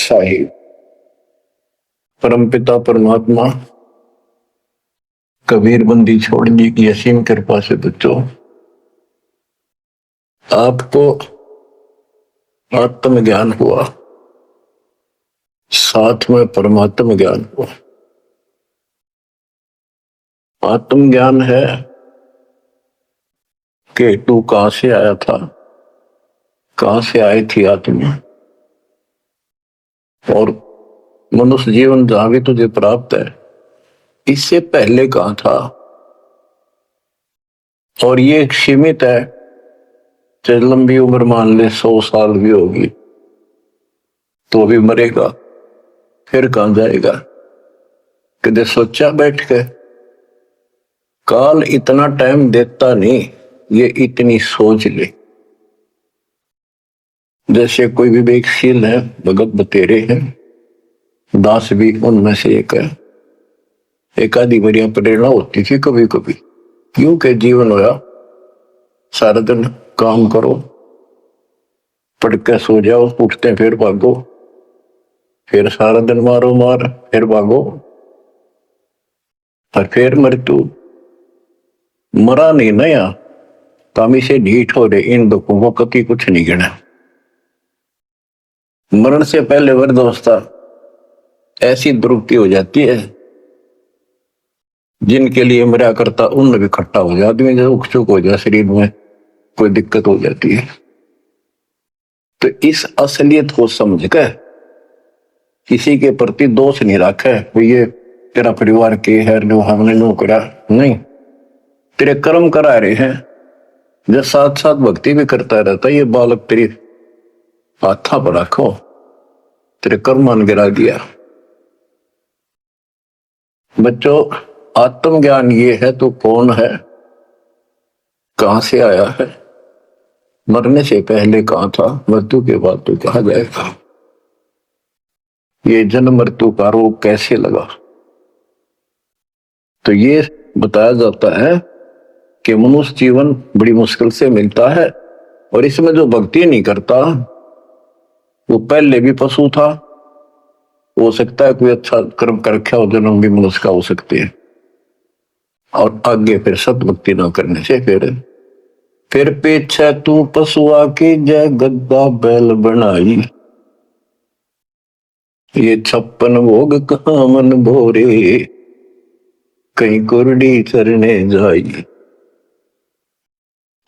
साहिब परमपिता परमात्मा कबीर बंदी छोड़ने की असीम कृपा से बच्चों आपको आत्म ज्ञान हुआ, साथ में परमात्म ज्ञान हुआ। आत्म ज्ञान है कि तू कहां से आया था, कहां से आई थी आत्मा, और मनुष्य जीवन जहां भी तुझे प्राप्त है इससे पहले कहां था। और ये एक सीमित है, चाहे लंबी उम्र मान ले 100 साल भी होगी तो भी मरेगा, फिर कहां जाएगा। कदे सोचा बैठ के, काल इतना टाइम देता नहीं, ये इतनी सोच ले। जैसे कोई विवेकशील है, भगत बतेरे हैं, दास भी उनमें से एक है। एक आधी बढ़िया प्रेरणा होती थी कभी कभी, क्यों के जीवन होया सारा दिन काम करो, पढ़ के सो जाओ, उठते फिर भागो, फिर सारा दिन मारो मार, फिर भागो, और फिर मृत्यु। मरा नहीं नया तामी से ढीठ हो रहे, इन दुखों को कभी कुछ नहीं गिना। मरण से पहले वृद्धावस्था ऐसी दुर्गति हो जाती है, जिनके लिए मरा करता उन भी इकट्ठा हो जाती है, जैसे उकचुक हो जाए, शरीर में कोई दिक्कत हो जाती है। तो इस असलियत को समझ कर किसी के प्रति दोष नहीं रखा है, वो ये तेरा परिवार के है जो हमने नो करा, नहीं, तेरे कर्म करा रहे हैं। जब साथ साथ भक्ति भी करता रहता, ये बालक तेरी हाथा पर रखो, तेरे कर्म मान गिरा दिया। बच्चों, आत्मज्ञान ये है तो कौन है, कहां से आया है, मरने से पहले कहां था, मृत्यु के बाद तो कहा जाएगा। ये जन्म मृत्यु का रोग कैसे लगा, तो ये बताया जाता है कि मनुष्य जीवन बड़ी मुश्किल से मिलता है, और इसमें जो भक्ति नहीं करता वो पहले भी पशु था, हो सकता है कोई अच्छा कर्म कर रखा हो, जन्म भी मनुष्य का हो सकते हैं, और आगे फिर सतभक्ति न करने से फिर पीछे तू पशुआ की जय गद्दा बैल बनाई, ये 56 भोग कहाँ मन भोरे, कहीं कुरडी चरने जाई।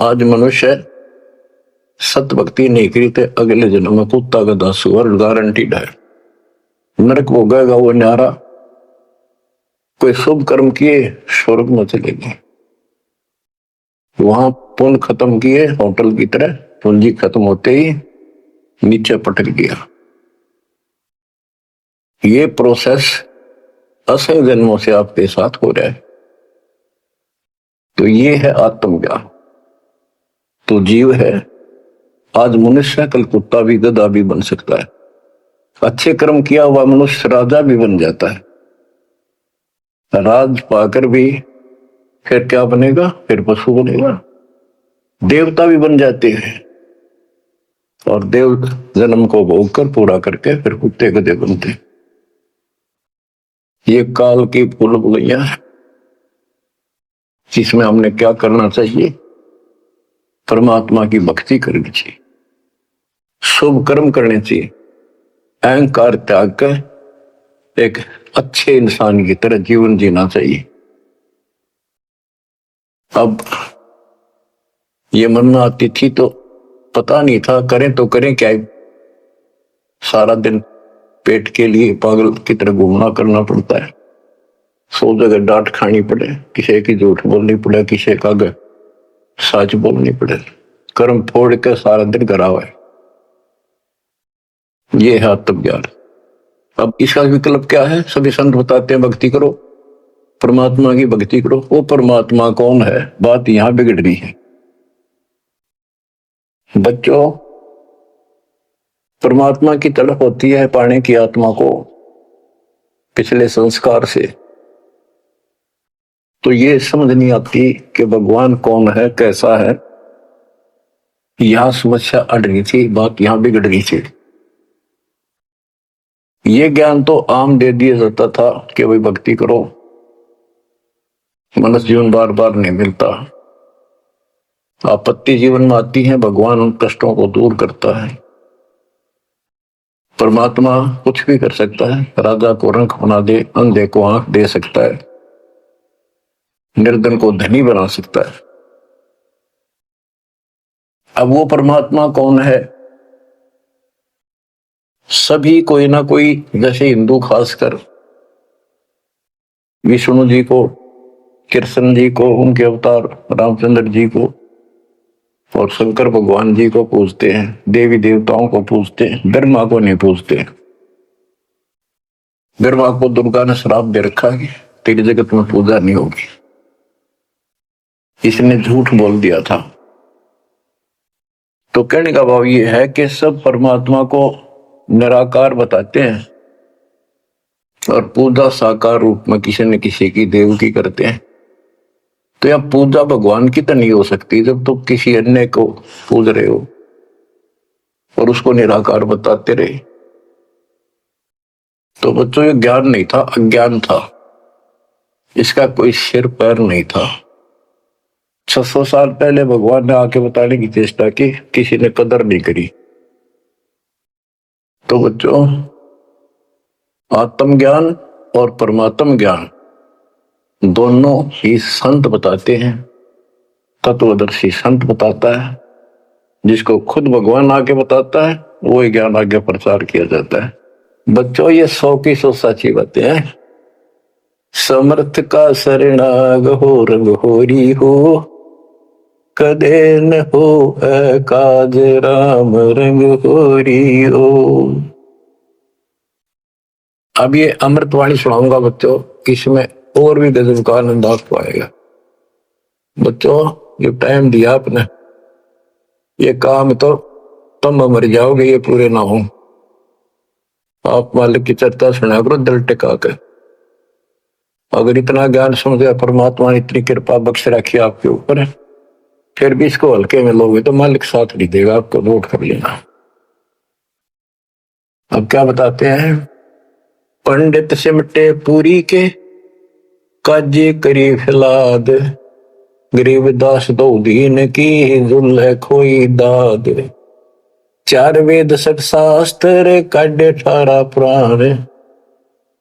आज मनुष्य सत भक्ति नहीं करी तो अगले जन्म में कुत्ता का दास हुआ, गारंटीड है, नरक भोगेगा वो न्यारा। कोई शुभ कर्म किए स्वर्ग में चलेगी, वहां पुण्य खत्म किए होटल की तरह, पूंजी खत्म होते ही नीचे पटक गया। ये प्रोसेस असंख्य जन्मों से आपके साथ हो रहा है। तो ये है आत्मज्ञान। तो जीव है, आज मनुष्य कल कुत्ता भी गधा भी बन सकता है, अच्छे कर्म किया हुआ मनुष्य राजा भी बन जाता है, राज पाकर भी फिर क्या बनेगा, फिर पशु बनेगा, देवता भी बन जाते हैं, और देव जन्म को भोग कर पूरा करके फिर कुत्ते गधे बनते। ये काल की भूल भुलैया है, जिसमें हमने क्या करना चाहिए, परमात्मा की भक्ति करनी चाहिए, शुभ कर्म करने चाहिए, अहंकार त्याग कर एक अच्छे इंसान की तरह जीवन जीना चाहिए। अब ये मन में आती थी तो पता नहीं था करें तो करें क्या, सारा दिन पेट के लिए पागल की तरह घूमना करना पड़ता है, 100 जगह डांट खानी पड़े, किसी की झूठ बोलनी पड़े, किसी का सच बोलनी पड़े, कर्म फोड़ के सारा दिन करा हुआ है। ये है आत्मज्ञान। अब इसका विकल्प क्या है, सभी संत बताते हैं भक्ति करो, परमात्मा की भक्ति करो। वो परमात्मा कौन है, बात यहां बिगड़ रही है। बच्चों, परमात्मा की तड़प होती है पाने की आत्मा को पिछले संस्कार से, तो ये समझ नहीं आती कि भगवान कौन है, कैसा है। यहां समस्या अड़ रही थी, बात यहां बिगड़ रही थी। ये ज्ञान तो आम दे दिया जाता था कि भाई भक्ति करो, मनुष्य जीवन बार बार नहीं मिलता, आपत्ति जीवन में आती है, भगवान उन कष्टों को दूर करता है। परमात्मा कुछ भी कर सकता है, राजा को रंक बना दे, अंधे को आंख दे सकता है, निर्धन को धनी बना सकता है। अब वो परमात्मा कौन है? सभी कोई ना कोई, जैसे हिंदू खासकर विष्णु जी को, कृष्ण जी को, उनके अवतार रामचंद्र जी को और शंकर भगवान जी को पूजते हैं, देवी देवताओं को पूजते हैं, ब्रह्मा को नहीं पूजते। ब्रह्मा को दुर्गा ने श्राप दे रखा है, तेरी जगत में पूजा नहीं होगी, इसने झूठ बोल दिया था। तो कहने का भाव ये है कि सब परमात्मा को निराकार बताते हैं और पूजा साकार रूप में किसी न किसी की देव की करते हैं। तो यह पूजा भगवान की तो नहीं हो सकती जब तुम किसी अन्य को पूज रहे हो और उसको निराकार बताते रहे। तो बच्चों ये ज्ञान नहीं था, अज्ञान था, इसका कोई सिर पैर नहीं था। 600 साल पहले भगवान ने आके बताने की चेष्टा की, किसी ने कदर नहीं करी। तो बच्चों आत्मज्ञान और परमात्म ज्ञान दोनों ही संत बताते हैं, तत्वदर्शी संत बताता है, जिसको खुद भगवान आके बताता है वो ज्ञान आगे प्रचार किया जाता है। बच्चों ये 100 की 100 सच्ची बातें हैं। समर्थ का शरणाग हो रंग होरी हो, कदे न हो काज राम रंग होरी हो। अब ये अमृतवाणी सुनाऊंगा बच्चों, इसमें और भी गजब का आनंद आपको आएगा। बच्चों ये टाइम दिया आपने, ये काम तो तुम मर जाओगे ये पूरे ना हो। आप मालिक की चर्चा सुना करो दिल टिका कर। अगर इतना ज्ञान समझे, परमात्मा ने इतनी कृपा बख्श रखी आपके ऊपर, फिर भी इसको हल्के में लोगे तो मालिक साथ नहीं देगा, आपको नोट कर लेना। अब क्या बताते हैं? पंडित सिमटे पूरी के, काजे करी फिलाद, गरीबदास दो दीन की, जुल्ह खोई दाद। 4 वेद 6 शास्त्र, काढ़े 18 पुराण,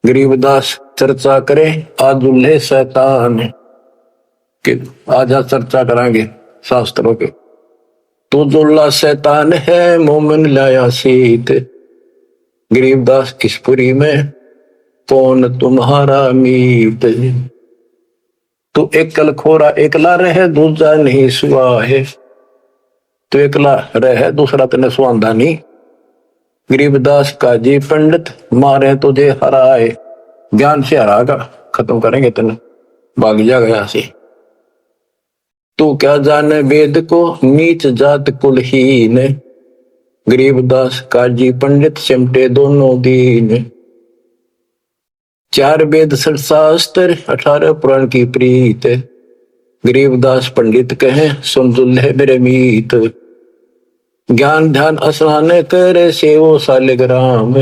गरीबदास चर्चा करे आजुल्हे शैतान। कि आज चर्चा करांगे शास्त्रों के। तो जुल्ला शैतान है, मोमिन लाया सीत, गरीबदास किसपुरी में कौन तुम्हारा मीत। तू एकल खोरा एकला रहे, दूसरा नहीं सुआ है। तो एकला रहे, दूसरा तेने सुआंदा नहीं। गरीबदास का जी पंडित, मारे तुझे हराए, ज्ञान से हरागा, खत्म करेंगे तेने, भाग जा गया से। तू क्या जाने वेद को, नीच जात कुलहीन, गरीबदास काजी पंडित सिमटे दोनों दीन। 4 वेद 6 शास्त्र, 18 पुराण की प्रीत, गरीबदास पंडित कहे सुन दुल्हे मेरे मीत। ज्ञान ध्यान स्नान करे, सेवो सालिग्राम,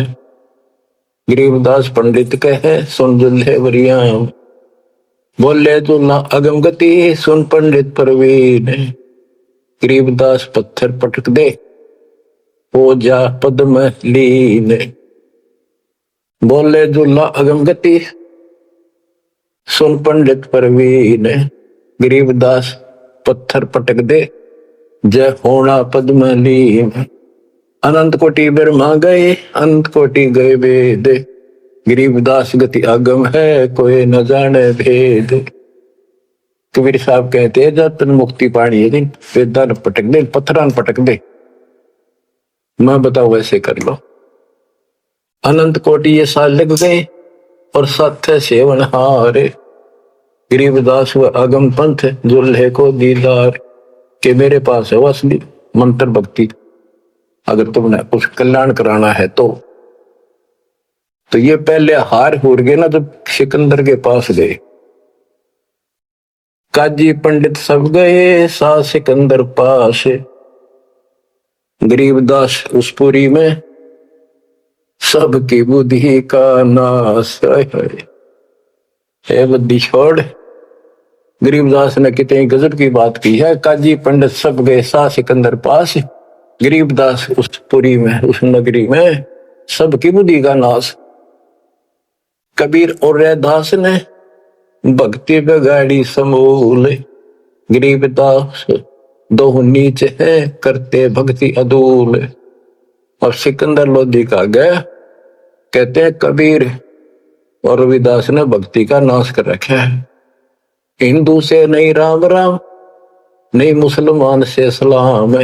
गरीबदास पंडित कहे सुन दुल्हे वरियाम। बोले तो ना अगम गति, सुन पंडित प्रवीण, गरीबदास पत्थर पटक दे, हो जा पद्म लीन। बोले दुल्ला अगम गति, सुन पंडित प्रवीण, गरीबदास पत्थर पटक दे, जय होना पद्म लीन। अनंत कोटि ब्रह्मा गए, अनंत कोटि गए वेद, गरीबदास गति आगम है, कोई न जाने भेद। कबीर साहब कहते हैं जतन मुक्ति पानी है, वेदा न पटक दे, पत्थरान पटक दे, मैं बताओ वैसे कर लो। अनंत कोटि ये साल लग गए और सत्य सेवन हारे, गरीबदास व अगम पंथ जुल्हे को दीदार। के मेरे पास है असली मंत्र भक्ति, अगर तुमने कुछ कल्याण कराना है तो ये पहले हार हो गए ना जब सिकंदर के पास गए। काजी पंडित सब गए, सा सिकंदर पास, गरीबदास उस पुरी में सबकी बुद्धि का नाश है बुद्धि छोड़। गरीबदास ने कितनी गजब की बात की है। काजी पंडित सब गए सा सिकंदर पास, गरीबदास उस पुरी में, उस नगरी में सबकी बुद्धि का नाश। कबीर और रैदास ने भक्ति बिगाड़ी समूल, गरीबदास दो नीच है करते भक्ति अदूल। और सिकंदर लोधी का गया, कहते हैं कबीर और रविदास ने भक्ति का नाश कर रखा है। हिंदू से नहीं राम राम, नहीं मुसलमान से सलाम,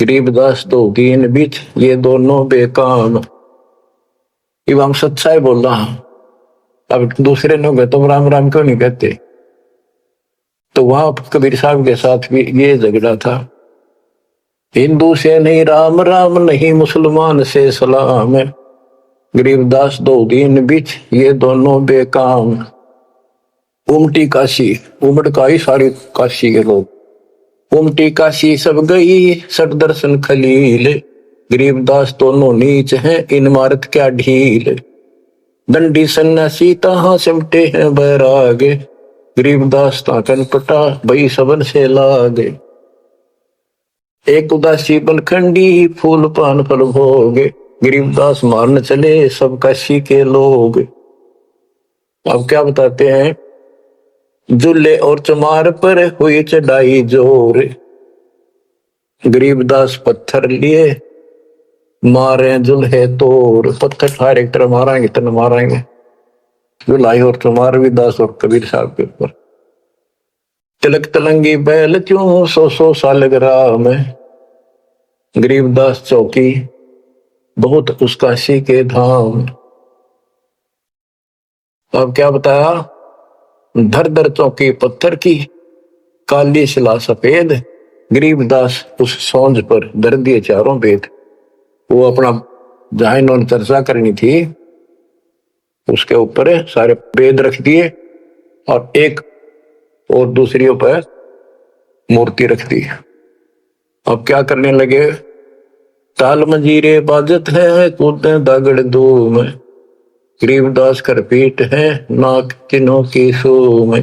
गरीबदास दो दीन बीच ये दोनों बेकाम। अब हम सच्चाई बोल रहा हूं, अब दूसरे लोग तुम राम राम क्यों नहीं कहते? तो वहां कबीर साहब के साथ भी ये झगड़ा था। हिंदू से नहीं राम राम, नहीं मुसलमान से सलाम, गरीबदास दो दीन बीच ये दोनों बेकाम। उमटी काशी, उमड़ का ही सारी काशी के लोग, उमटी काशी सब गई सट दर्शन खलील, गरीबदास दोनों नीच हैं इन मारत क्या ढील। दंडी सन्यासी तहां सिमटे हैं बैरागे, गरीबदास ताकन पटा भई सबन से लागे। एक उदासी बनखंडी फूल पान फल भोगे, गरीबदास मारने चले सब काशी के लोग। अब क्या बताते हैं, जुल्ले और चमार पर हुई चढ़ाई जोर, गरीबदास पत्थर लिए मारे जुल्हे तोड़। पत्थर फायर एक तरह मारेंगे तन मारेंगे, जुलाई और चमार भी दास और कबीर साहब के ऊपर। तिलक तलंगी बैल क्यों 100 साल ग्राम, गरीबदास चौकी बहुत उस काशी के धाम। अब क्या बताया, धर धर चौकी पत्थर की काली शिला सफेद, गरीबदास उस सौंज पर धर दिए चारों वेद। वो अपना जहां इन्होंने चर्चा करनी थी उसके ऊपर सारे वेद रख दिए और एक और दूसरी ऊपर मूर्ति रख दी। अब क्या करने लगे, ताल मंजीरे बाजत है कूदे दागड़ धूम, गरीबदास कर पीट है नाक किन्हों की सूम।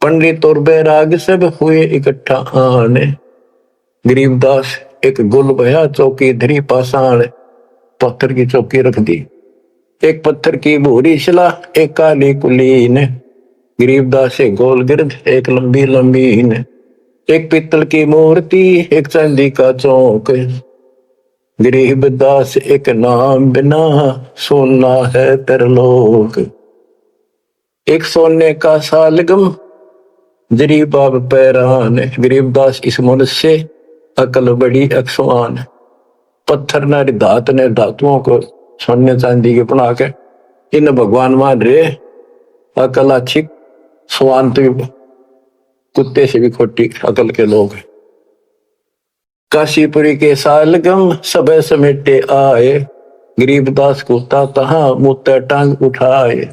पंडित और बैराग सब हुए इकट्ठा आने, गरीबदास एक गुल भया चौकी धरी पाषाण, पत्थर की चौकी रख दी। एक पत्थर की भूरी शिला एक काली कुलीन, गरीबदास एक गोल गिरद एक लंबी लंबीन। एक पीतल की मूर्ति एक चांदी का चौक, गरीबदास एक नाम बिना सोना है तरलोक। एक सोने का सालगम जरी बाब पैरान, गरीबदास इस मनुष्य अकल बड़ी अक्सवान। पत्थर न धात ने धातुओं को सोने चांदी के बना के इन भगवान मान रहे, अकल अच्छी स्वान तो कुत्ते से भी खोटी अकल के लोग। काशीपुरी के सालगम सब समेटे आए, गरीबदास कुत्ता तहां मुँह टांग उठाए।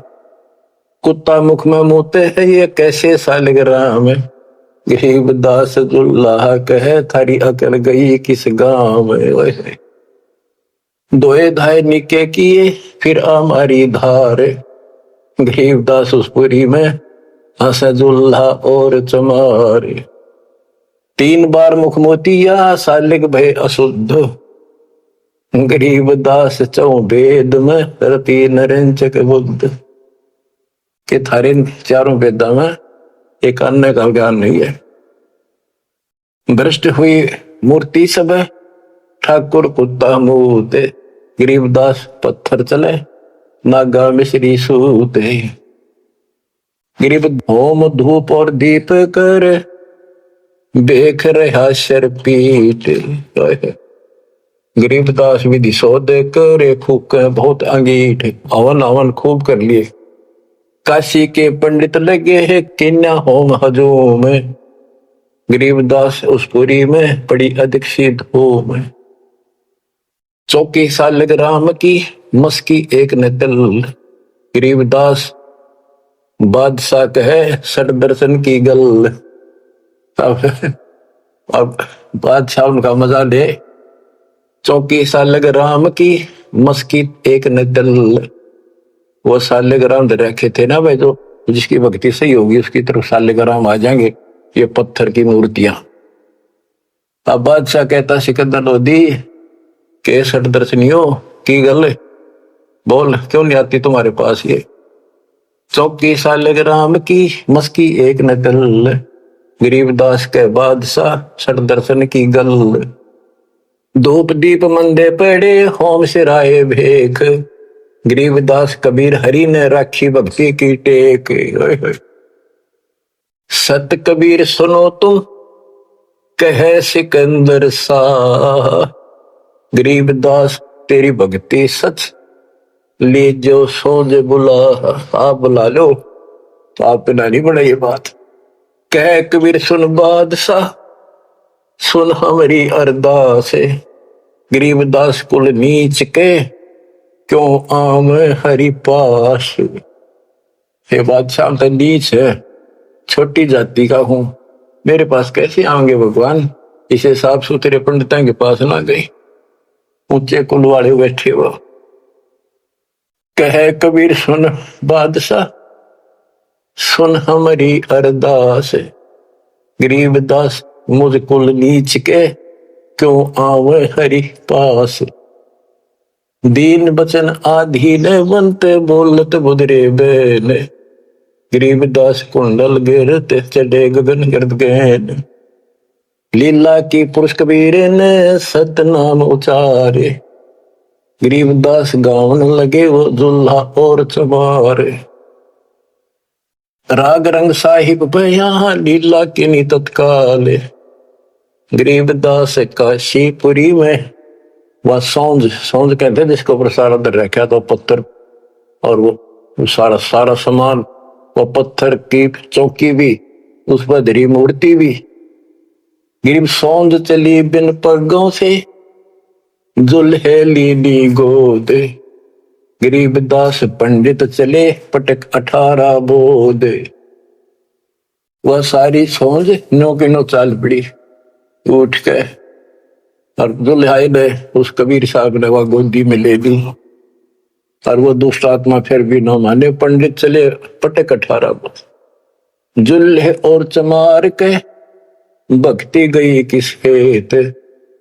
कुत्ता मुख में मुँहते है ये कैसे सालग्राम, गरीबदास दुल्लाह कहे थारी अकल गई किस गांव। दोए धाय निके किए फिर हमारी धार, गरीबदास उस पुरी में हसजुल्ला और चमार। 3 बार मुख मोतिया सालिग भय अशुद्ध, गरीबदास चौ वेद में रति नरेंचक बुद्ध। के थारे चारों वेदा में एक अन्य का ज्ञान नहीं है। भ्रष्ट हुई मूर्ति सब ठाकुर कुत्ता मूते, गरीबदास पत्थर चले नागा मिश्री सूते। गरीब होम धूप और दीप कर देख रहा शरपीट, गरीबदास विधि सौदे करे फूक बहुत अंगीठ। हवन हवन खूब कर लिए, काशी के पंडित लगे है किन्या होम हजूम, गरीबदास उस पुरी में पड़ी अधिक सी धूम। चौकी सालग्राम की मस्की एक नतल, गरीबदास बादशाह कहे सट दर्शन की गल। अब बादशाह उनका मजा ले। चौकी सालग्राम की मस्की एक नदल। वो सालेग्राम रखे थे ना भाई, जो जिसकी भक्ति सही होगी उसकी तरफ सालेग्राम आ जाएंगे, ये पत्थर की मूर्तियां। अब बादशाह कहता सिकंदर लोधी के सठ दर्शनियो की गल, बोल क्यों नहीं आती तुम्हारे पास ये चौकी सालेग्राम की मस्की एक नकल, गरीबदास के बादशाह सठ दर्शन की गल। धूप दीप मंदे पड़े होम सिराए भेख, गरीबदास कबीर हरि ने राखी भक्ति की टेक। सत कबीर सुनो तुम कहे सिकंदर सा, गरीबदास तेरी भक्ति सच ले जो सोच बुला। आप बुला लो तो आप पे नहीं पड़ा ये बात। कह कबीर सुन बादशाह सुन हमारी अरदास, गरीबदास कुल नीच के क्यों आम हरि पास। हे बादशाह तो नीच है, छोटी जाति का हूं, मेरे पास कैसे आएंगे भगवान। इसे साफ सुथरे पंडितों के पास ना गई, ऊंचे कुल वाले बैठे वो। कहे कबीर सुन बादशाह सुन हमारी अरदास, गरीबदास मुझ कुल नीच के क्यों आवे हरि पास। दीन बचन आधीन बनते बोलत बुदरे बैन, गरीबदास कुंडल गिरते चढ़े गगन गिरद गैन। लीला की पुरुष कबीर ने सतनाम उचारे, गरीबदास गावन लगे वो दुल्हा और चमारे। राग रंग साहिब बया लीला की नी तत्काल, गरीबदास काशीपुरी में वह सौंज सौंज कहते जिसको प्रसाद रखा तो पत्थर और वो सारा सारा सामान, वो पत्थर की चौकी भी उस पर धरी मूर्ति भी। गरीब सौंज चली बिन पगों से दुल्हे लीली गोद, गरीबदास पंडित चले पटक 18 बोध। वह सारी सौंज नो की नो चाल पड़ी उठ के, और दुल्हाई ने उस कबीर साहब ने वह गोदी में ले ली। और वो दुष्ट आत्मा फिर भी न माने, पंडित चले पटक 18 बोध। जुल्हे और चमार के भक्ति गई किस खेत,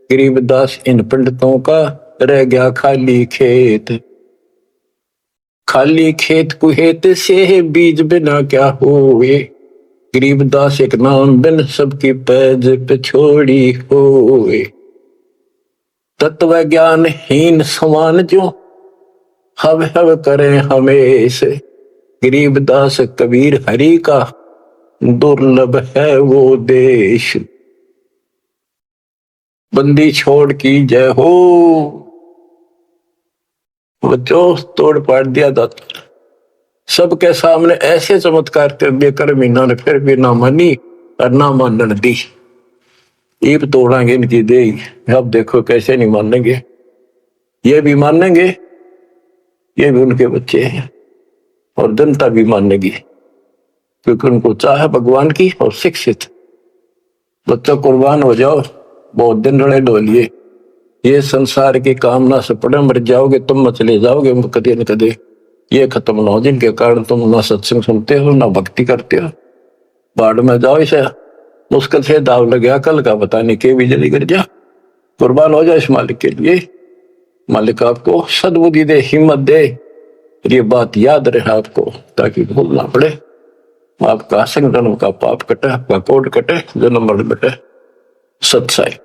गरीबदास इन पंडितों का रह गया खाली खेत। खाली खेत कुहेत से बीज बिना क्या हुए, गरीबदास एक नाम बिन सबकी पैज पे छोड़ी हुए। तत्व ज्ञान हीन समान जो हव हव करें हमेशा, गरीबदास कबीर हरि का दुर्लभ है वो देश। बंदी छोड़ की जय हो, बच्चों तोड़ पाड़ दिया दाता। सबके सामने ऐसे चमत्कार कर दिए कर मीना ने, फिर भी ना मानी और ना मानन दी। ईब तोड़ांगे इनकी दे, अब देखो कैसे नहीं मानेंगे। ये भी मानेंगे, ये भी उनके बच्चे हैं, और जनता भी मानेगी, क्योंकि उनको चाह भगवान की और शिक्षित। बच्चों कुर्बान हो जाओ, बहुत दिन रड़े डोलिए, ये संसार की कामना से पड़े मर जाओगे तुम, मत चले जाओगे कदे न कदे। ये खत्म ना हो, जिनके कारण तुम ना सत्संग सुनते हो ना भक्ति करते हो, बाढ़ में जाओ। इसे मुश्किल से दाव लग गया, कल का पता नहीं के बिजली गिर जा। कुर्बान हो जाए इस मालिक के लिए, मालिक आपको सद्बुद्धि दे, हिम्मत दे, ये बात याद रहे आपको, ताकि भूल ना पड़े। आपका संग जन्म का पाप कटे, आपका कोड कटे, जन्म मरण बटे। सत्साई।